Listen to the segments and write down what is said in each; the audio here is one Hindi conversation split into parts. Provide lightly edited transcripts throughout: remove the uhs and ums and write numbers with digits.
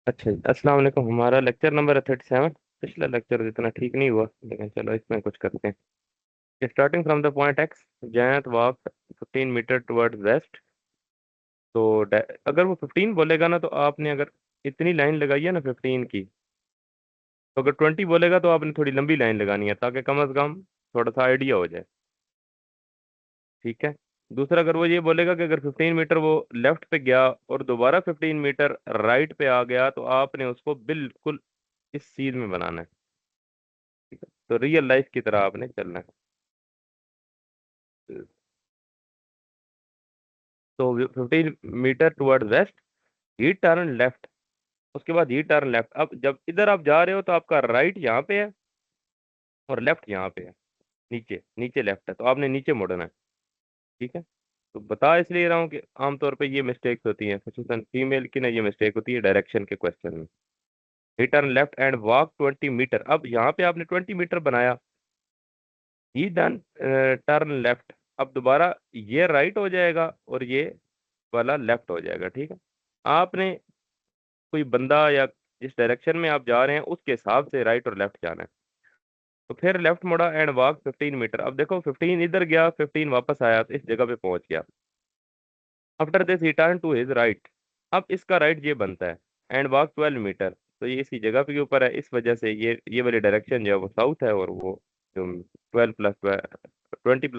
अच्छा जी, अस्सलाम वालेकुम। हमारा लेक्चर नंबर है 37। पिछला लेक्चर इतना ठीक नहीं हुआ, लेकिन चलो इसमें कुछ करते हैं। Starting from the point X, Jayant walk 15 metre towards west. तो अगर वो 15 बोलेगा ना, तो आपने अगर इतनी लाइन लगाई है ना 15 की, तो अगर 20 बोलेगा तो आपने थोड़ी लंबी लाइन लगानी है, ताकि कम से कम थोड़ा सा आइडिया हो जाए। ठीक है। दूसरा, अगर वो ये बोलेगा कि अगर 15 मीटर वो लेफ्ट पे गया और दोबारा 15 मीटर राइट पे आ गया, तो आपने उसको बिल्कुल इस सीध में बनाना है। ठीक है, तो रियल लाइफ की तरह आपने चलना है। तो 15 metre toward west, he turn left. उसके बाद ही टर्न लेफ्ट। अब जब इधर आप जा रहे हो तो आपका राइट यहाँ पे है और लेफ्ट यहाँ पे है। नीचे नीचे लेफ्ट है, तो आपने नीचे मुड़ना है। ठीक है। तो बता इसलिए रहा हूँ कि आमतौर पे ये मिस्टेक्स होती हैं, खसूसन फीमेल की ना, ये मिस्टेक होती है डायरेक्शन के क्वेश्चन में। He turn left and walk 20 metre. अब यहाँ पे आपने 20 मीटर बनाया। He done turn left. अब दोबारा ये राइट हो जाएगा और ये वाला लेफ्ट हो जाएगा। ठीक है। आपने कोई बंदा या जिस डायरेक्शन में आप जा रहे हैं उसके हिसाब से राइट और लेफ्ट जाना है। तो फिर लेफ्ट मुड़ा एंड वॉक 15 मीटर। अब देखो 15 इधर गया, 15 वापस आया, तो इस जगह पे पहुंच गया। After this he turn to his right. अब इसका राइट ये बनता है एंड वॉक 12 मीटर। तो ये इसी जगह पे के ऊपर है, इस वजह से ये वाली डायरेक्शन जो है वो साउथ है, और वो जो 20 प्लस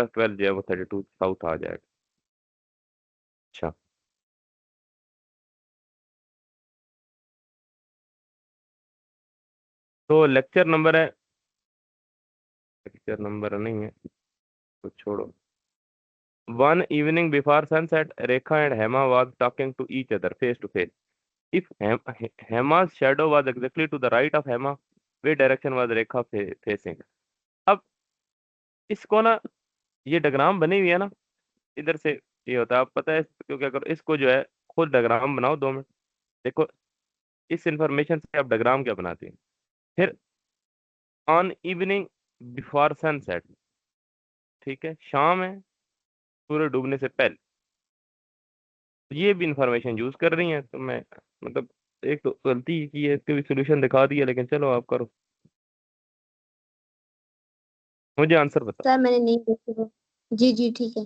12 जो है वो 32 साउथ आ जाएगा। अच्छा। तो लेक्चर नंबर नहीं है, तो छोड़ो। One evening before sunset, Rekha and Hema was talking to each other face to face. If Hema's shadow was exactly to the right of Hema, which direction was Rekha facing? अब इसको ना, ये डायग्राम बनी हुई है ना, इधर से ये होता है, आप पता है, क्योंकि अगर इसको जो है खुद डायग्राम बनाओ 2 मिनट। देखो, इस इंफॉर्मेशन से आप डायग्राम क्या बनाते हैं। फिर ऑन इवनिंग बिफोर सनसेट, ठीक है, शाम है सूर्य डूबने से पहले। ये भी इंफॉर्मेशन यूज कर रही हैं, तो मैं मतलब एक तो गलती की है, इसके भी सोल्यूशन दिखा दिया, लेकिन चलो आप करो, मुझे आंसर बताओ। सर मैंने नहीं देखी वो। जी जी ठीक है।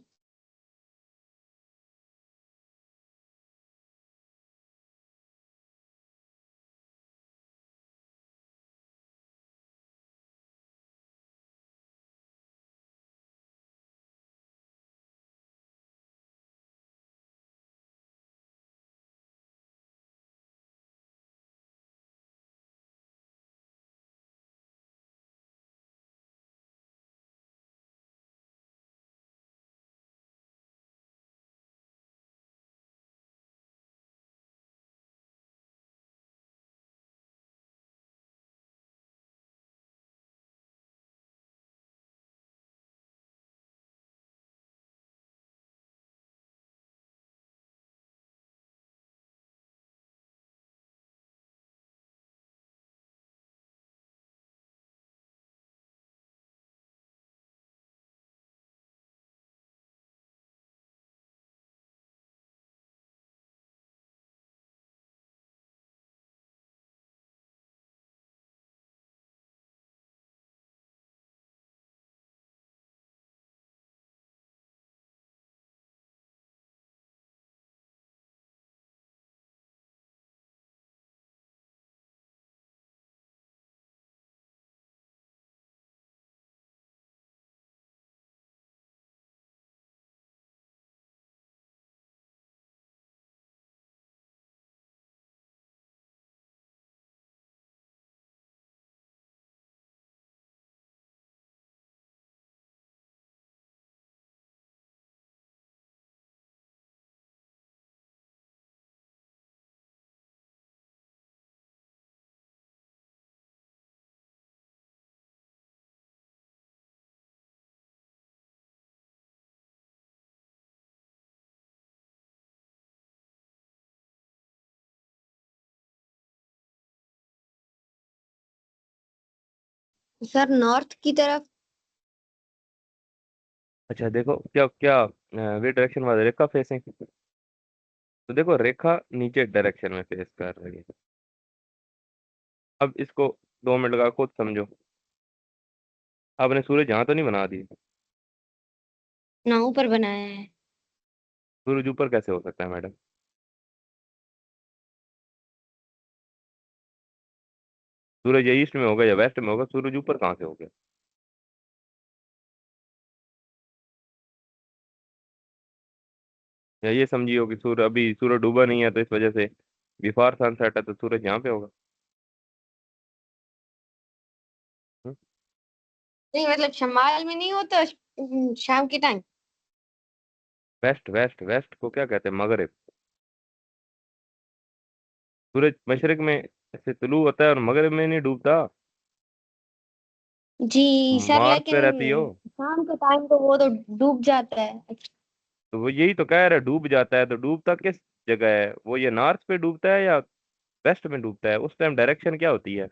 सर नॉर्थ की तरफ। अच्छा देखो, क्या क्या वे डायरेक्शन वाला रेखा फेसिंग। तो देखो, रेखा नीचे डायरेक्शन में फेस कर रही है। अब इसको 2 मिनट लगा खुद समझो। आपने सूरज यहाँ तो नहीं बना दी। ना ऊपर बनाया है। सूरज ऊपर कैसे हो सकता है मैडम? सूरज या ईस्ट में होगा या वेस्ट में होगा, सूरज ऊपर कहाँ से हो गया? या ये समझिए कि सूर्य अभी सूरज डूबा नहीं है तो इस वजह से बिफोर सनसेट है तो सूरज यहाँ पे होगा। नहीं मतलब शमाल में नहीं होता शाम के टाइम। वेस्ट वेस्ट वेस्ट को क्या कहते हैं? मगरिब। सूरज मशरिक में से तुलू होता है और मगरिब में नहीं डूबता। जी सर मार्स लेकिन पे रहती हो। शाम के टाइम तो वो तो डूब जाता है। तो वो यही तो कह रहा है डूब जाता है, तो डूबता किस जगह है वो? ये नॉर्थ पे डूबता है या वेस्ट में डूबता है? उस टाइम डायरेक्शन क्या होती है?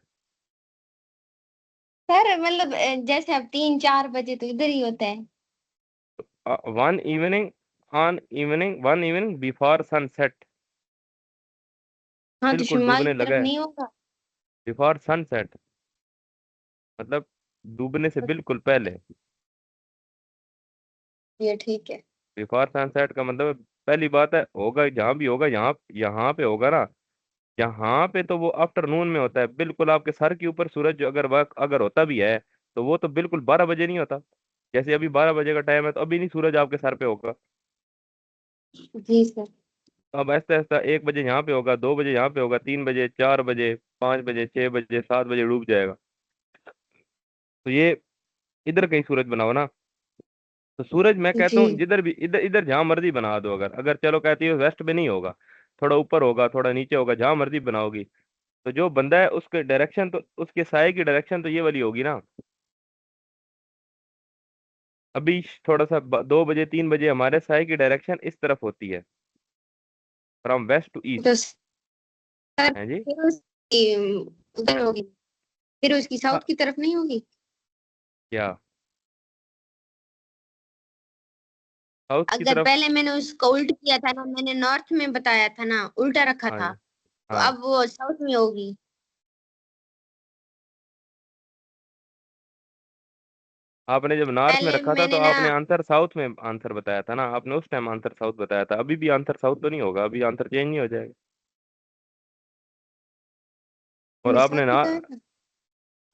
सर मतलब जैसे अब 3-4 बजे तो इधर ही होता है। One evening, on evening, one evening before sunset. हाँ तो बिल्कुल शिमाल डूबने की लगा तरफ है। नहीं होगा। बिफोर सनसेट मतलब डूबने से बिल्कुल पहले। ये ठीक है। बिफोर सनसेट का मतलब पहली बात है होगा जहाँ भी होगा, यहाँ यहाँ पे होगा ना। यहाँ पे तो वो आफ्टरनून में होता है, बिल्कुल आपके सर के ऊपर सूरज जो अगर वक्त अगर होता भी है तो वो तो बिल्कुल 12 बजे नहीं होता। जैसे अभी 12 बजे का टाइम है तो अभी नहीं सूरज आपके सर पे होगा। जी सर। अब ऐसा ऐसा 1 बजे यहाँ पे होगा, 2 बजे यहाँ पे होगा, 3 बजे, 4 बजे, 5 बजे, 6 बजे, 7 बजे डूब जाएगा। तो ये इधर कहीं सूरज बनाओ ना। तो सूरज मैं कहता हूँ जी जिधर भी, इधर इधर जहां मर्जी बना दो, अगर अगर चलो कहती हो वेस्ट में नहीं होगा, थोड़ा ऊपर होगा, थोड़ा नीचे होगा, जहां मर्जी बनाओगी, तो जो बंदा है उसके डायरेक्शन तो उसके साय की डायरेक्शन तो ये वाली होगी ना। अभी थोड़ा सा 2 बजे 3 बजे हमारे साय की डायरेक्शन इस तरफ होती है, फ्रॉम वेस्ट टू ईस्ट। तो सर है जी। फिर उसकी उधर होगी, फिर उसकी हाँ, साउथ की तरफ नहीं होगी। क्या साउथ की अगर तरफ? पहले मैंने उसको उल्ट किया था ना, मैंने नॉर्थ में बताया था ना, उल्टा रखा हाँ था। जी। तो हाँ, अब वो साउथ में होगी। आपने जब नॉर्थ में पहले रखा था तो मैंने ना, आपने आंसर साउथ में आंसर बताया था ना, आपने उस टाइम आंसर साउथ बताया था। अभी भी आंसर साउथ तो नहीं होगा, अभी आंसर चेंज नहीं हो जाएगा। और मैंने साउथ बताया था।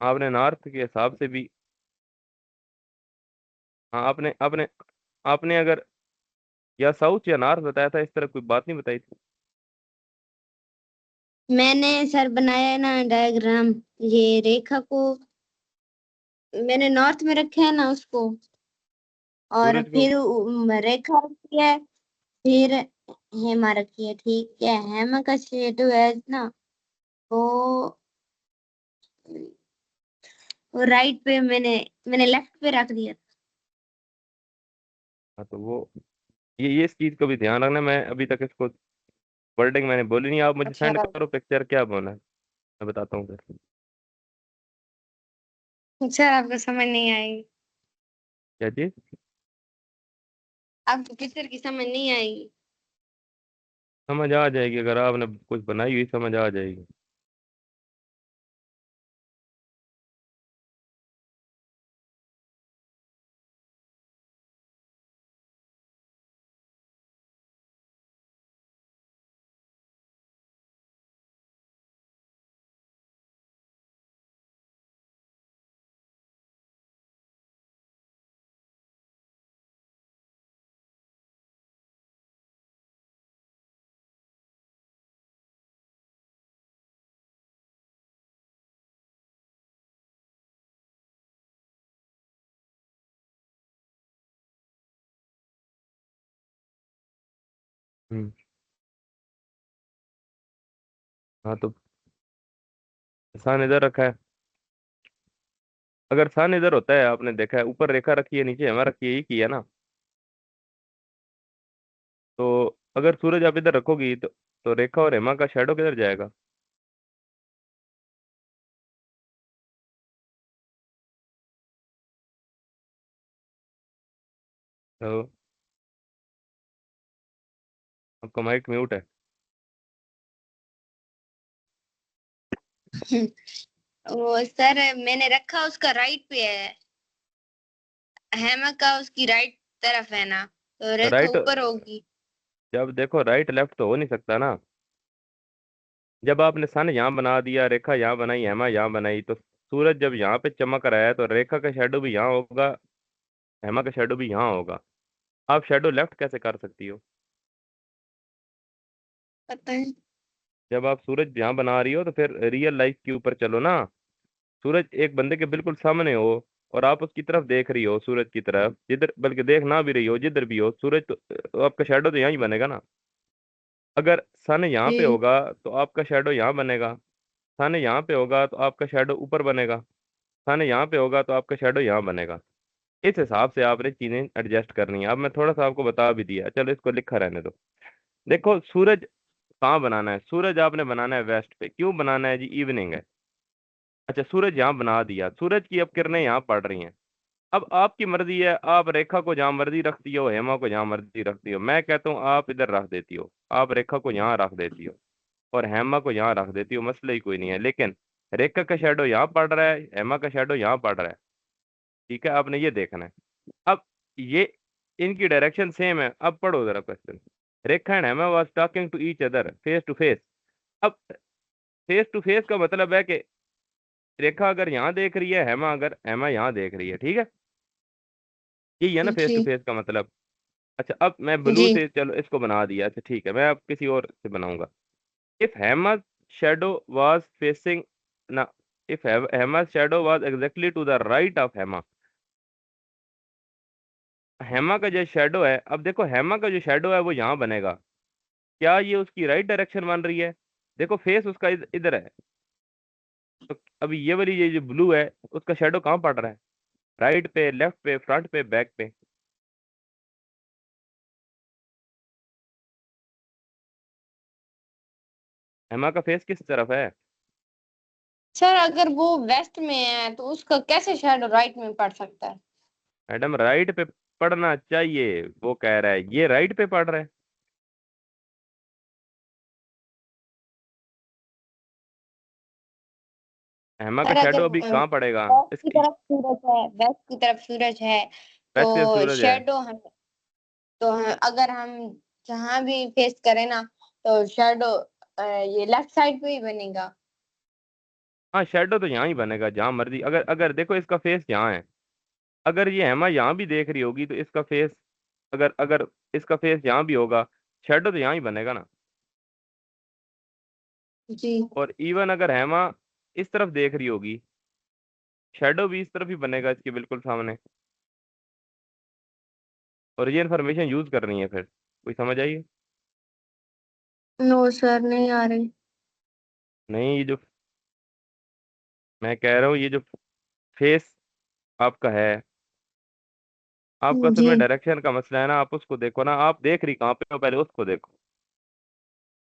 आपने नॉर्थ के हिसाब से भी, हाँ आपने आपने आपने अगर या साउथ या नॉर्थ बताया था, इस तरह कोई बात नहीं बताई थी। मैंने सर बनाया है ना डायग्राम, ये रेखा को मैंने नॉर्थ में रखा है ना उसको, और सूरज को। फिर रेखा रखी है, फिर हेमा रखी है। ठीक है, हेमा का शेडो है ना, वो वो राइट पे मैंने लेफ्ट पे रख दिया। हाँ तो वो ये इस चीज को भी ध्यान रखना। मैं अभी तक इसको वर्डिंग मैंने बोली नहीं, आप मुझे अच्छा सेंड करो पिक्चर क्या बोला है, मैं बताता हूँ फिर। सर आपको समझ नहीं आएगी। क्या चीज? आपको पिक्चर की समझ नहीं आएगी। समझ आ जाएगी, अगर आपने कुछ बनाई हुई समझ आ जाएगी। हम्म। हाँ तो सन इधर रखा है। अगर सन इधर होता है, आपने देखा है ऊपर रेखा रखी है नीचे हमारा रखी है, यही किया ना। तो अगर सूरज आप इधर रखोगी तो रेखा और हेमा का शेडो किधर जाएगा? तो आपका माइक म्यूट है। वो सर मैंने रखा उसका राइट पे है, हैमर का उसकी राइट तरफ है ना, तो रेखा राइट, ऊपर होगी। जब देखो राइट लेफ्ट तो हो नहीं सकता ना। जब आपने सन यहाँ बना दिया, रेखा यहाँ बनाई, हेमा यहाँ बनाई, तो सूरज जब यहाँ पे चमक रहा है तो रेखा का शेडो भी यहाँ होगा, हेमा का शेडो भी यहाँ होगा। आप शेडो लेफ्ट कैसे कर सकती हो? पता है। जब आप सूरज यहाँ बना रही हो तो फिर रियल लाइफ के ऊपर चलो ना। सूरज एक बंदे के बिल्कुल सामने हो और आप उसकी तरफ देख रही हो, सूरज की तरफ, जिधर बल्कि देख ना भी रही हो, जिधर भी हो सूरज, तो आपका शेडो तो यहाँ ही बनेगा ना। अगर सन यहाँ पे जी होगा तो आपका शेडो यहाँ बनेगा, सन यहाँ पे होगा तो आपका शेडो ऊपर बनेगा, सन यहाँ पे होगा तो आपका शेडो यहाँ बनेगा। इस हिसाब से आपने चीजें एडजस्ट करनी है। अब मैं थोड़ा सा आपको बता भी दिया, चलो इसको लिखा रहने दो। देखो सूरज कहाँ बनाना है, सूरज आपने बनाना है वेस्ट पे। क्यों बनाना है जी? इवनिंग है। अच्छा, सूरज यहाँ बना दिया, सूरज की अब किरणें यहाँ पड़ रही हैं। अब आपकी मर्जी है, आप रेखा को जहाँ मर्जी रखती हो, हेमा को जहाँ मर्जी रखती हो। मैं कहता हूँ आप इधर रख देती हो, आप रेखा को यहाँ रख देती हो और हेमा को यहाँ रख देती हो, मसला ही कोई नहीं है। लेकिन रेखा का शेडो यहाँ पड़ रहा है, हेमा का शेडो यहाँ पड़ रहा है, ठीक है? आपने ये देखना है। अब ये इनकी डायरेक्शन सेम है। अब पढ़ो जरा question. Rekha and Hema was talking to each other face to face. अब फेस टू फेस का मतलब है कि रेखा अगर यहाँ देख रही है, हेमा यहाँ देख रही है, ठीक है? यही है ना फेस टू जी फेस का मतलब। अच्छा, अब मैं जी। ब्लू से चलो इसको बना दिया। अच्छा ठीक है, मैं अब किसी और से बनाऊंगा। If Hema shadow was facing ना, if Hema shadow was exactly to the right of Hema, Hema का जो शेडो है, अब देखो हेमा का जो शेडो है वो यहाँ बनेगा। क्या ये उसकी राइट डायरेक्शन बन रही है? देखो फेस उसका इधर है, तो अभी ये वाली ये जो ब्लू है उसका शेडो कहाँ पड़ रहा है? राइट पे, लेफ्ट पे, फ्रंट पे, बैक पे। हेमा का फेस किस तरफ है? सर अगर वो वेस्ट में है तो उसका कैसे शैडो राइट में पड़ सकता है? मैडम राइट पे पढ़ना चाहिए, वो कह रहा है ये राइट पे पढ़ रहा है। हेमा का सर अगर शेडो अभी कहाँ पड़ेगा वेस्ट की इसकी? तरफ सूरज है, वेस्ट की तरफ सूरज है, वेस्ट पे तो सूरज है। शेडो हम, अगर हम जहाँ भी फेस करें ना, तो शेडो ये लेफ्ट साइड पे ही बनेगा। हाँ, शेडो तो यहाँ ही बनेगा जहाँ मर्जी। अगर अगर देखो इसका फेस यहाँ है, अगर ये हेमा यहाँ भी देख रही होगी तो इसका फेस, अगर अगर इसका फेस यहाँ भी होगा, शेडो तो यहाँ ही बनेगा ना। जी। और इवन अगर हेमा इस तरफ देख रही होगी, शेडो भी इस तरफ ही बनेगा, इसके बिल्कुल सामने। और ये इन्फॉर्मेशन यूज करनी है फिर, कोई समझ आइए? नो सर नहीं आ रही। नहीं, ये जो मैं कह रहा हूँ, ये जो फेस आपका है, आपका असल जी। में डायरेक्शन का मसला है ना। आप उसको देखो ना, आप देख रही कहाँ पे हो, पहले उसको देखो।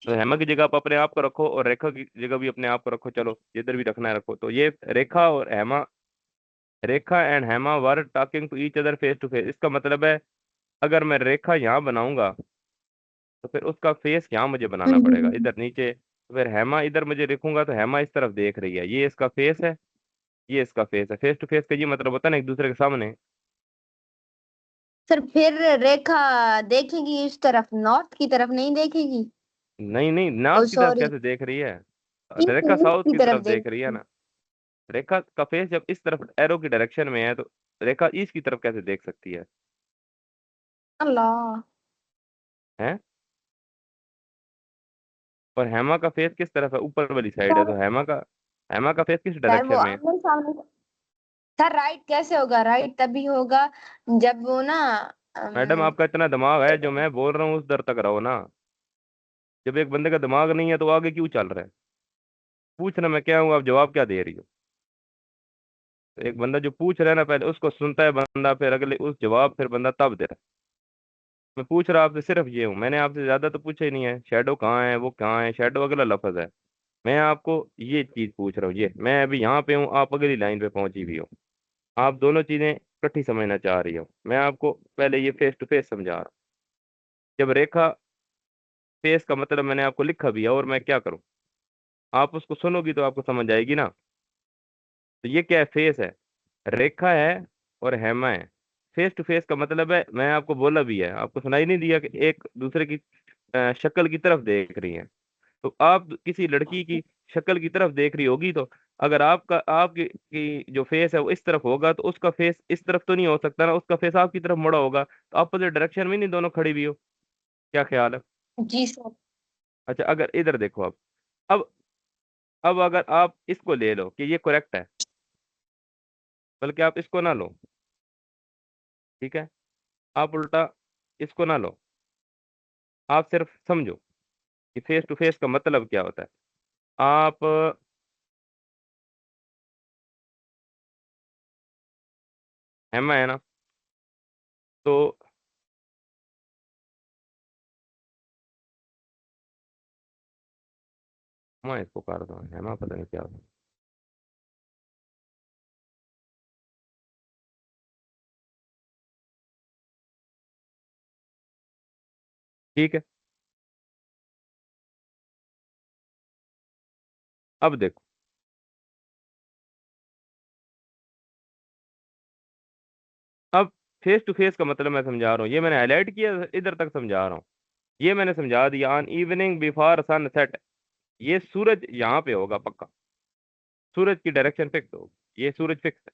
तो हेमा की जगह आप अपने आप को रखो और रेखा की जगह भी अपने आप को रखो, चलो जिधर भी रखना है रखो। तो ये रेखा और Hema, Rekha and Hema were talking to each other face to face. इसका मतलब है अगर मैं रेखा यहाँ बनाऊंगा तो फिर उसका फेस यहाँ मुझे बनाना पड़ेगा, हम्म। इधर नीचे। तो फिर हेमा इधर मुझे लिखूंगा तो हेमा इस तरफ देख रही है, ये इसका फेस है, ये इसका फेस है। फेस टू फेस का ये मतलब होता है ना, एक दूसरे के सामने। सर फिर रेखा देखेगी इस तरफ, नॉर्थ की तरफ नहीं देखेगी। नहीं नहीं, ओ नॉर्थ की तरफ सॉरी, कैसे देख रही है? ईस्ट रेखा ईस्ट साउथ की की तरफ तरफ देख रही है देखेगी। ना। रेखा का फेस जब इस तरफ एरो की डायरेक्शन में है तो रेखा ईस्ट की तरफ कैसे देख सकती अल्लाह। है? और हेमा का फेस किस तरफ है? ऊपर वाली साइड है, सर, तो हेमा का फेस किस सर वो डायरेक्शन में है? आमने सामने। सर राइट कैसे होगा? राइट तभी होगा जब वो ना, मैडम अम, आपका इतना दिमाग है, जो मैं बोल रहा हूँ उस दर तक रहो ना। जब एक बंदे का दिमाग नहीं है तो वो आगे क्यों चल रहा है? पूछना मैं क्या हूँ, आप जवाब क्या दे रही हो? तो एक बंदा जो पूछ रहा है ना, पहले उसको सुनता है बंदा, फिर अगले उस जवाब फिर बंदा तब दे रहा है। मैं पूछ रहा आपसे सिर्फ ये हूँ, मैंने आपसे ज्यादा तो पूछा ही नहीं है। शेडो कहाँ है, वो कहाँ है, शेडो अगला लफ्ज है। मैं आपको ये चीज पूछ रहा हूँ, ये मैं अभी यहाँ पे हूँ, आप अगली लाइन पे पहुंची भी हो। आप दोनों चीजें इकट्ठी समझना चाह रही हो। मैं आपको पहले ये फेस टू फेस समझा रहा हूँ। जब रेखा, फेस का मतलब मैंने आपको लिखा भी है, और मैं क्या करूँ? आप उसको सुनोगी तो आपको समझ आएगी ना। तो ये क्या है, फेस है, रेखा है और हेमा है। फेस टू फेस का मतलब है, मैं आपको बोला भी है, आपको सुनाई नहीं दिया कि एक दूसरे की शक्ल की तरफ देख रही है। तो आप किसी लड़की की शक्ल की तरफ देख रही होगी, तो अगर आपका आपकी की जो फेस है वो इस तरफ होगा, तो उसका फेस इस तरफ तो नहीं हो सकता ना, उसका फेस आपकी तरफ मुड़ा होगा, तो अपोजिट डायरेक्शन में नहीं दोनों खड़ी हुई हो। क्या ख्याल है? जी सर। अच्छा, अगर इधर देखो अब अब अगर आप इसको ले लो कि ये करेक्ट है, बल्कि आप इसको ना लो, ठीक है, आप उल्टा इसको ना लो, आप सिर्फ समझो कि फेस टू फेस का मतलब क्या होता है। आप हेमा है ना, तो मैं इसको कर दूँ, हेमा पता नहीं क्या होता है। ठीक है, अब देखो, अब फेस टू फेस का मतलब मैं समझा रहा हूँ, ये मैंने हाईलाइट किया, इधर तक समझा रहा हूँ। ये मैंने समझा दिया, ऑन इवनिंग बिफोर सनसेट, ये सूरज यहाँ पे होगा पक्का, सूरज की डायरेक्शन फिक्स होगी, ये सूरज फिक्स है,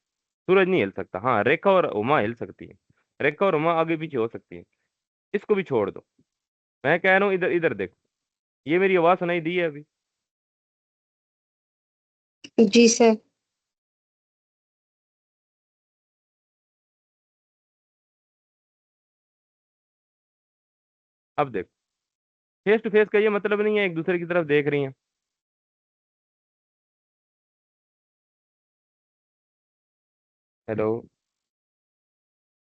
सूरज नहीं हिल सकता। हाँ, रेखा और उमा हिल सकती है, रेखा और उमा आगे पीछे हो सकती है, इसको भी छोड़ दो। मैं कह रहा हूँ इधर इधर देखो, ये मेरी आवाज सुनाई दी है अभी? जी सर। अब देखो, फेस टू फेस का ये मतलब नहीं है एक दूसरे की तरफ देख रही हैं। हेलो,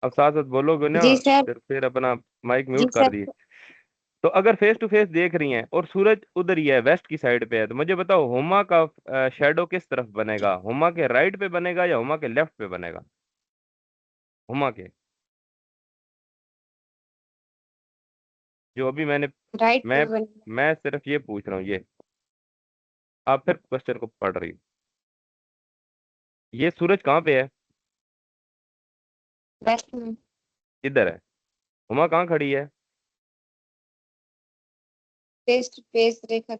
अब साथ साथ बोलोगे ना, जी सर। फिर अपना माइक जी म्यूट कर सर। दिए। तो अगर फेस टू फेस देख रही हैं और सूरज उधर ही है, वेस्ट की साइड पे है, तो मुझे बताओ हुमा का शेडो किस तरफ बनेगा, हुमा के राइट पे बनेगा या हुमा के लेफ्ट पे बनेगा? हुमा के, जो अभी राइट पे मैं बन। मैं सिर्फ ये पूछ रहा हूँ, ये आप फिर क्वेश्चन को पढ़ रही हो। ये सूरज कहाँ पे है? वेस्ट में। इधर है। हुमा कहाँ खड़ी है? फेस टू फेस रेखा।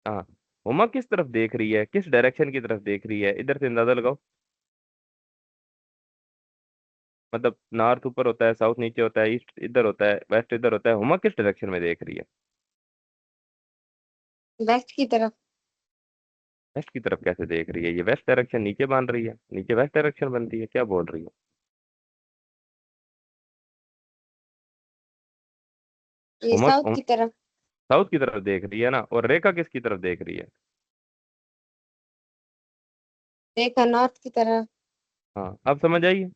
हाँ, हुमा किस तरफ देख रही है, किस डायरेक्शन की तरफ देख रही है, इधर से अंदाजा लगाओ। मतलब नॉर्थ ऊपर होता है, साउथ नीचे होता है, ईस्ट इधर होता है, वेस्ट इधर होता है, हुमा किस डायरेक्शन में देख रही है? वेस्ट की तरफ। वेस्ट की तरफ कैसे देख रही है? ये वेस्ट डायरेक्शन नीचे बांध रही है, नीचे वेस्ट डायरेक्शन बनती है, क्या बोल रही है? ये हुमा साउथ की तरफ। साउथ की तरफ देख रही है ना, और रेखा किसकी तरफ देख रही है? रेखा नॉर्थ की तरफ। हाँ, अब समझ आइए।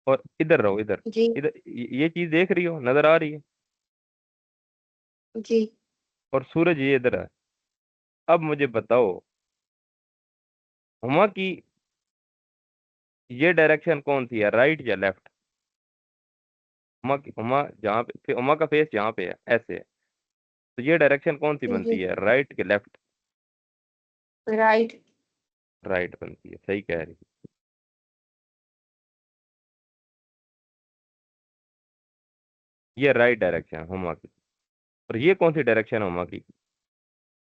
और इधर रहो, इधर जी। इधर ये चीज देख रही हो, नजर आ रही है, जी। और सूरज ये इधर है। अब मुझे बताओ, हुमा की ये डायरेक्शन कौन सी है, राइट या लेफ्ट? हुमा जहाँ पे, हुमा का फेस जहाँ पे है ऐसे है, तो ये डायरेक्शन कौन सी जी। बनती है, राइट के लेफ्ट? राइट। राइट बनती है, सही कह रही है। ये राइट डायरेक्शन है हुमा की। और ये कौन सी डायरेक्शन है हुमा की?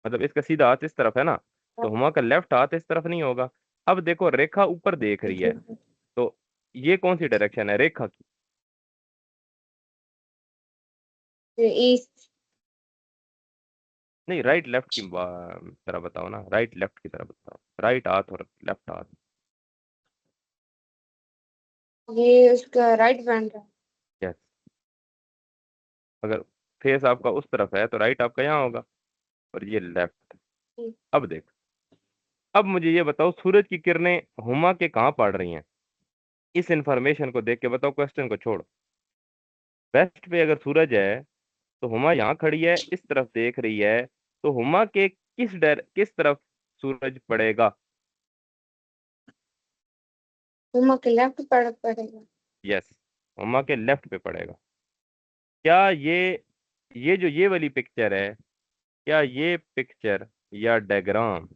मतलब इसका सीधा हाथ इस तरफ है ना, तो हुमा का लेफ्ट हाथ इस तरफ नहीं होगा। अब देखो, रेखा ऊपर देख रही है, जी। तो ये कौन सी डायरेक्शन है रेखा की? ईस्ट। नहीं, राइट लेफ्ट की तरह बताओ ना, राइट लेफ्ट की तरह बताओ, राइट हाथ और लेफ्ट हाथ। ये उसका राइट बैंड है। यस, अगर फेस आपका उस तरफ है तो राइट आपका यहाँ होगा, और ये लेफ्ट। जी। अब देख, अब मुझे ये बताओ, सूरज की किरणें हुमा के कहाँ पड़ रही हैं? इस इंफॉर्मेशन को देख के बताओ, क्वेश्चन को छोड़ो। वेस्ट पे अगर सूरज है, तो हुमा यहाँ खड़ी है, इस तरफ देख रही है, तो हुमा के किस तरफ सूरज पड़ेगा? उमा के लेफ्ट पड़ पड़ेगा। यस, हुमा के लेफ्ट पे पड़ेगा। क्या ये जो ये वाली पिक्चर है, क्या ये पिक्चर या डायग्राम।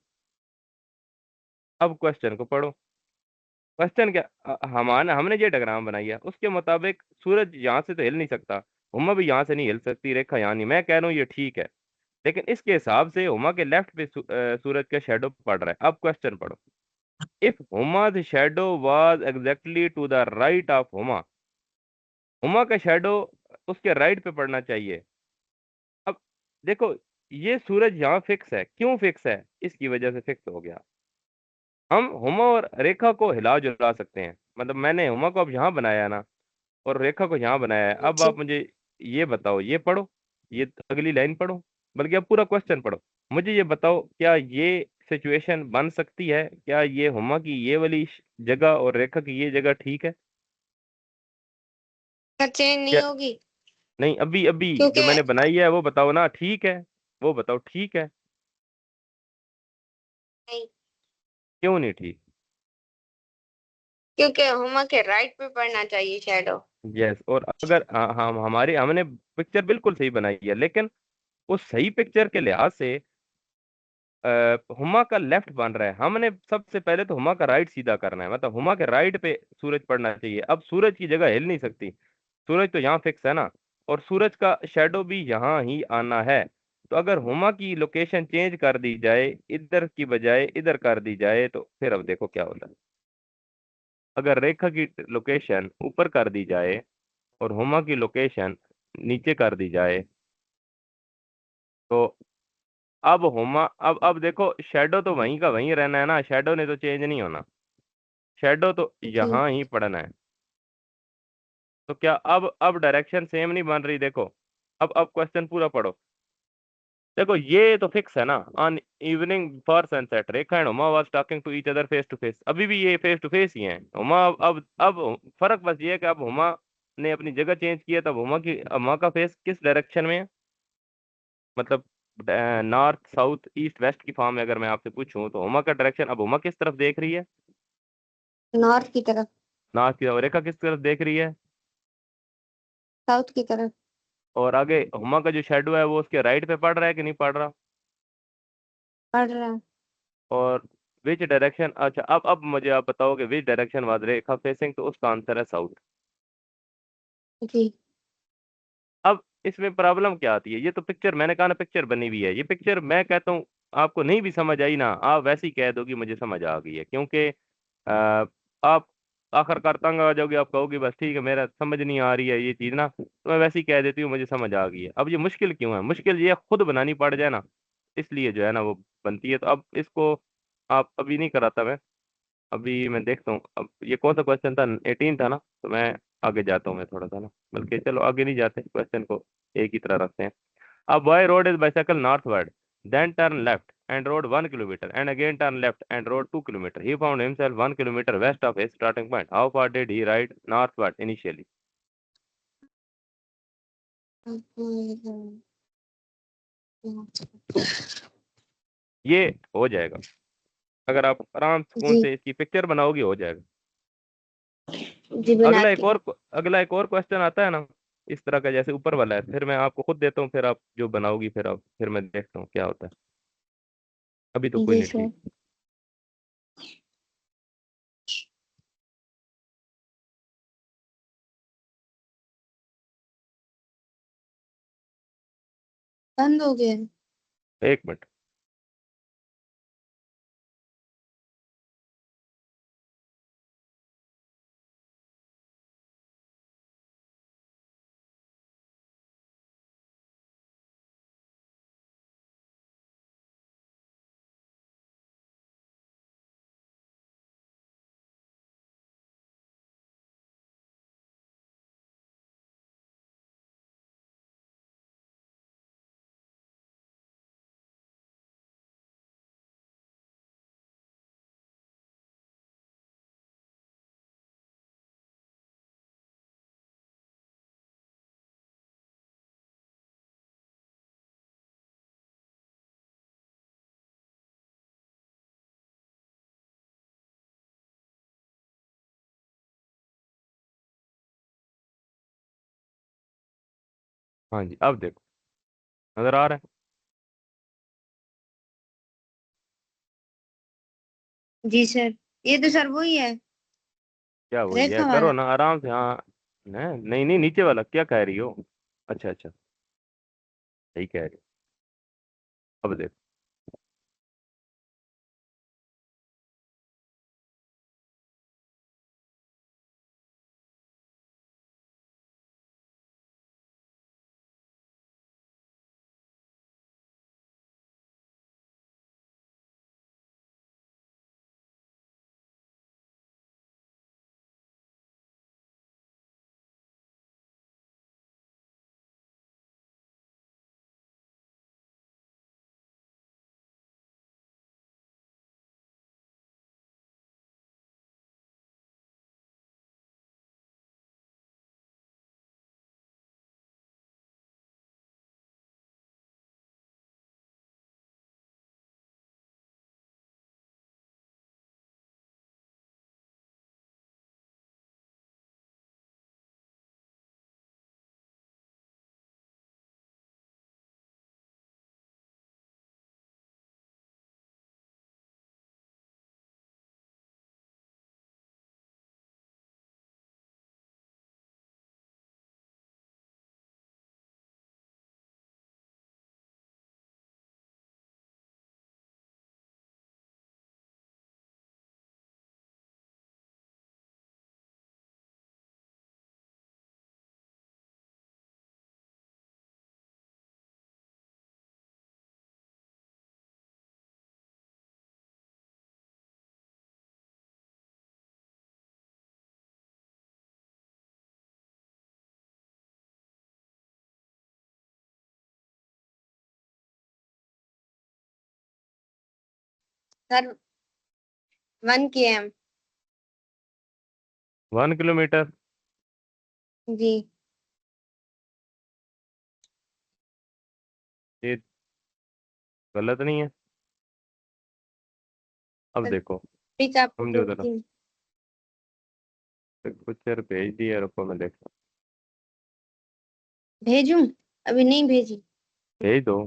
अब क्वेश्चन को पढ़ो। क्वेश्चन क्या, हमारे हमने ये डायग्राम बनाई है, उसके मुताबिक सूरज यहाँ से तो हिल नहीं सकता, हुमा भी यहाँ से नहीं हिल सकती, रेखा यहाँ नहीं, मैं कह रहा हूँ ये ठीक है। लेकिन इसके हिसाब से हुमा के लेफ्ट पे सूरज का शेडो पड़ रहा है। अब क्वेश्चन पढ़ो। If Huma's shadow was exactly to the right of Huma, Huma का शेडो उसके राइट पे पड़ना चाहिए। अब देखो, ये सूरज यहाँ फिक्स है, क्यों फिक्स है, इसकी वजह से फिक्स हो गया। हम हुमा और रेखा को हिला जुला सकते हैं, मतलब मैंने हुमा को अब यहाँ बनाया है ना, और रेखा को यहाँ बनाया है। अब जी। आप मुझे ये बताओ, ये पढ़ो, ये अगली लाइन पढ़ो, बल्कि अब पूरा क्वेश्चन पढ़ो। मुझे ये बताओ, क्या ये सिचुएशन बन सकती है, क्या ये हुमा की ये वाली जगह और रेखा की ये जगह ठीक है? चेंज क्या? नहीं होगी। नहीं, अभी अभी जो क्योंकि मैंने बनाई है वो बताओ ना, ठीक है? वो बताओ ठीक है। नहीं, क्यों नहीं ठीक? क्योंकि हुमा के राइट पे पड़ना चाहिए शेडो। यस, और अगर हम हमारी हमने पिक्चर बिल्कुल सही बनाई है, लेकिन उस सही पिक्चर के लिहाज से हुमा का लेफ्ट बन रहा है, हमने सबसे पहले तो हुमा का राइट सीधा करना है, मतलब हुमा के राइट पे सूरज पड़ना चाहिए। अब सूरज की जगह हिल नहीं सकती, सूरज तो यहाँ फिक्स है ना, और सूरज का शेडो भी यहाँ ही आना है। तो अगर हुमा की लोकेशन चेंज कर दी जाए, इधर की बजाय इधर कर दी जाए, तो फिर अब देखो क्या होता है। अगर रेखा की लोकेशन ऊपर कर दी जाए और हुमा की लोकेशन नीचे कर दी जाए, तो अब हुमा, अब देखो, शेडो तो वहीं का वहीं रहना है ना, शेडो ने तो चेंज नहीं होना, शेडो तो जी। यहाँ ही पड़ना है। तो क्या अब डायरेक्शन सेम नहीं बन रही? देखो, अब क्वेश्चन पूरा पढ़ो। देखो, ये तो फिक्स है ना, on evening for sunset Rekha and Uma was talking to each other face to face, अभी भी ये फेस टू फेस ही हैं। उमा अब फर्क बस ये है कि अब उमा ने अपनी जगह चेंज की है, तब उमा का फेस किस डायरेक्शन में है, मतलब नॉर्थ साउथ ईस्ट वेस्ट की फॉर्म में अगर मैं आपसे पूछूं, तो उमा का डायरेक्शन, अब उमा किस तरफ देख रही है? नॉर्थ की तरफ। नॉर्थ की तरफ। रेखा किस तरफ देख रही है? साउथ की तरफ। और आगे हुमा का जो शेडो है वो उसके राइट पे पड़ रहा है कि नहीं पड़ रहा? पढ़ रहा है। और विच डायरेक्शन, अच्छा, अब मुझे आप बताओगे which direction was Rekha facing, तो उसका आंसर है साउथ। जी। अब इसमें प्रॉब्लम क्या आती है, ये तो पिक्चर, मैंने कहा ना पिक्चर बनी हुई है, ये पिक्चर मैं कहता हूँ आपको नहीं भी समझ आई ना, आप वैसे ही कह दो कि मुझे समझ आ गई है, क्योंकि आप आखिरकार तंग आ जाओगे, आप कहोगे बस ठीक है, मेरा समझ नहीं आ रही है ये चीज़ ना, तो मैं वैसे ही कह देती हूँ मुझे समझ आ गई है। अब ये मुश्किल क्यों है? मुश्किल ये खुद बनानी पड़ जाए ना, इसलिए जो है ना वो बनती है। तो अब इसको आप अभी नहीं कराता मैं, अभी मैं देखता हूँ। अब ये कौन सा क्वेश्चन था, 18 था ना, तो मैं आगे जाता हूँ मैं थोड़ा सा ना, बल्कि चलो आगे नहीं जाते, क्वेश्चन को एक ही तरह रखते हैं। A boy rode his bicycle northward, then turned left and rode 1 kilometer, and again turned left and rode 2 kilometers. He found himself 1 kilometer west of his starting point. How far did he ride northward initially? ये हो जाएगा, अगर आप आराम सुकून जी। से इसकी पिक्चर बनाओगे हो जाएगा। जी अगला बनाती एक हूँ। और अगला एक और क्वेश्चन आता है ना इस तरह का, जैसे ऊपर वाला है, फिर मैं आपको खुद देता हूँ, फिर आप जो बनाओगी, फिर मैं देखता हूँ क्या होता है। अभी तो कोई जी नहीं सर। ठीक। बंद हो गया। एक मिनट। हाँ जी, अब देखो, नजर आ रहा है? जी सर, ये तो सर वही है, क्या वही है, रेखा करो वाला। ना आराम से, हाँ। नहीं नहीं, नीचे वाला क्या कह रही हो? अच्छा अच्छा, सही कह रही हो। अब देखो। Sir 1 km। 1 किलोमीटर? जी। ये गलत नहीं है? अब सर देखो, प्लीज आपको समझो जरा। भेजती हूँ। कुछ यार भेज दिया, रुको मैं देखता भेजूं? अभी नहीं भेजी। हूँ। भेज दो।